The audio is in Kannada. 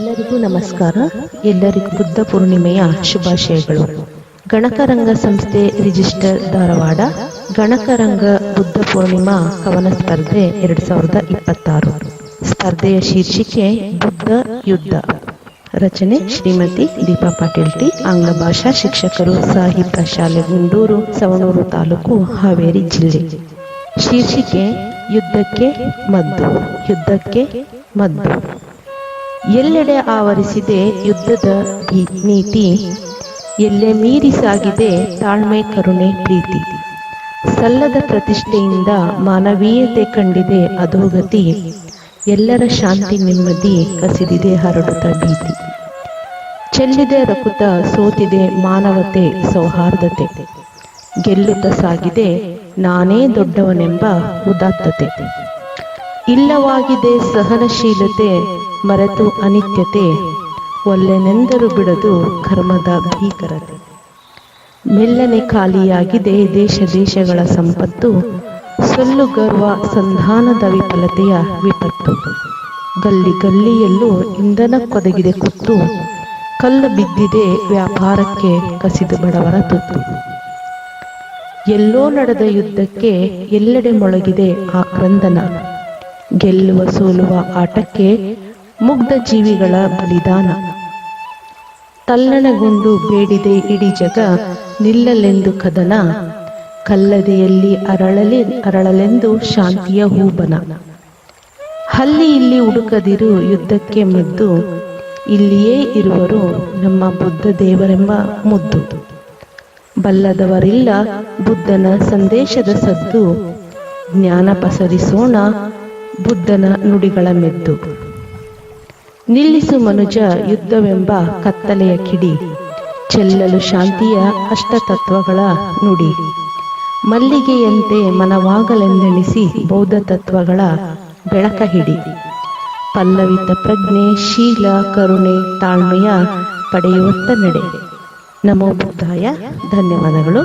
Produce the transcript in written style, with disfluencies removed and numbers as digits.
ಎಲ್ಲರಿಗೂ ನಮಸ್ಕಾರ. ಎಲ್ಲರಿಗೂ ಬುದ್ಧ ಪೂರ್ಣಿಮೆಯ ಶುಭಾಶಯಗಳು. ಗಣಕರಂಗ ಸಂಸ್ಥೆ ರಿಜಿಸ್ಟರ್ ಧಾರವಾಡ ಗಣಕರಂಗ ಬುದ್ಧ ಪೂರ್ಣಿಮಾ ಕವನ ಸ್ಪರ್ಧೆ 2026. ಸ್ಪರ್ಧೆಯ ಶೀರ್ಷಿಕೆ ಬುದ್ಧ ಯುದ್ಧ. ರಚನೆ ಶ್ರೀಮತಿ ದೀಪಾ ಪಾಟೀಲ್ ಟಿ. ಆಂಗ್ಲ ಭಾಷಾ ಶಿಕ್ಷಕರು, ಸಾಹಿತ್ಯ ಶಾಲೆ, ಗುಂಡೂರು, ಸವಣೂರು ತಾಲೂಕು, ಹಾವೇರಿ ಜಿಲ್ಲೆ. ಶೀರ್ಷಿಕೆ ಯುದ್ಧಕ್ಕೆ ಮದ್ದು. ಯುದ್ಧಕ್ಕೆ ಮದ್ದು. ಎಲ್ಲೆಡೆ ಆವರಿಸಿದೆ ಯುದ್ಧದ ನೀತಿ, ಎಲ್ಲೆ ಮೀರಿ ಸಾಗಿದೆ ತಾಳ್ಮೆ, ಕರುಣೆ, ಪ್ರೀತಿ. ಸಲ್ಲದ ಪ್ರತಿಷ್ಠೆಯಿಂದ ಮಾನವೀಯತೆ ಕಂಡಿದೆ ಅಧೋಗತಿ, ಎಲ್ಲರ ಶಾಂತಿ ನೆಮ್ಮದಿ ಕಸಿದಿದೆ ಹರಡುತ್ತ ಭೀತಿ. ಚೆಲ್ಲಿದೆ ರಕುತ, ಸೋತಿದೆ ಮಾನವತೆ ಸೌಹಾರ್ದತೆ, ಗೆಲ್ಲುತ್ತ ಸಾಗಿದೆ ನಾನೇ ದೊಡ್ಡವನೆಂಬ ಉದಾತ್ತತೆ. ಇಲ್ಲವಾಗಿದೆ ಸಹನಶೀಲತೆ, ಮರೆತು ಅನಿತ್ಯತೆ, ಒಲ್ಲೆನೆಂದರು ಬಿಡದು ಕರ್ಮದ ಭೀಕರತೆ. ಮೆಲ್ಲನೆ ಖಾಲಿಯಾಗಿದೆ ದೇಶ ದೇಶಗಳ ಸಂಪತ್ತು, ಸೊಲ್ಲು ಗರ್ವ ಸಂಧಾನದ ವಿಫಲತೆಯ ವಿಪತ್ತು. ಗಲ್ಲಿ ಗಲ್ಲಿಯಲ್ಲೂ ಇಂಧನಕ್ಕೊದಗಿದೆ ಕುತ್ತು, ಕಲ್ಲು ಬಿದ್ದಿದೆ ವ್ಯಾಪಾರಕ್ಕೆ ಕಸಿದು ಬಡವರ ತುತ್ತು. ಎಲ್ಲೋ ನಡೆದ ಯುದ್ಧಕ್ಕೆ ಎಲ್ಲೆಡೆ ಮೊಳಗಿದೆ ಆಕ್ರಂದನ, ಗೆಲ್ಲುವ ಸೋಲುವ ಆಟಕ್ಕೆ ಮುಗ್ಧ ಜೀವಿಗಳ ಬಲಿದಾನ. ತಲ್ಲಣಗೊಂಡು ಬೇಡಿದೆ ಇಡೀ ಜಗ, ನಿಲ್ಲಲೆಂದು ಕದನ, ಕಲ್ಲದೆಯಲ್ಲಿ ಅರಳಲೆಂದು ಶಾಂತಿಯ ಹೂಬನ. ಅಲ್ಲಿ ಇಲ್ಲಿ ಹುಡುಕದಿರು ಯುದ್ಧಕ್ಕೆ ಮದ್ದು, ಇಲ್ಲಿಯೇ ಇರುವರು ನಮ್ಮ ಬುದ್ಧ ದೇವರೆಂಬ ಮುದ್ದು. ಬಲ್ಲದವರಿಲ್ಲ ಬುದ್ಧನ ಸಂದೇಶದ ಸದ್ದು, ಜ್ಞಾನ ಪಸರಿಸೋಣ ಬುದ್ಧನ ನುಡಿಗಳ ಮೆದ್ದು. ನಿಲ್ಲಿಸು ಮನುಜ ಯುದ್ಧವೆಂಬ ಕತ್ತಲೆಯ ಕಿಡಿ, ಚೆಲ್ಲಲು ಶಾಂತಿಯ ಅಷ್ಟತತ್ವಗಳ ನುಡಿ. ಮಲ್ಲಿಗೆಯಂತೆ ಮನವಾಗಲೆಂದೆಣಿಸಿ ಬೌದ್ಧ ತತ್ವಗಳ ಬೆಳಕ ಹಿಡಿ. ಪಲ್ಲವಿತ ಪ್ರಜ್ಞೆ, ಶೀಲ, ಕರುಣೆ, ತಾಳ್ಮೆಯ ಪಡೆಯುವತ್ತ ನಡೆ. ನಮೋ ಬುದ್ಧಾಯ. ಧನ್ಯವಾದಗಳು.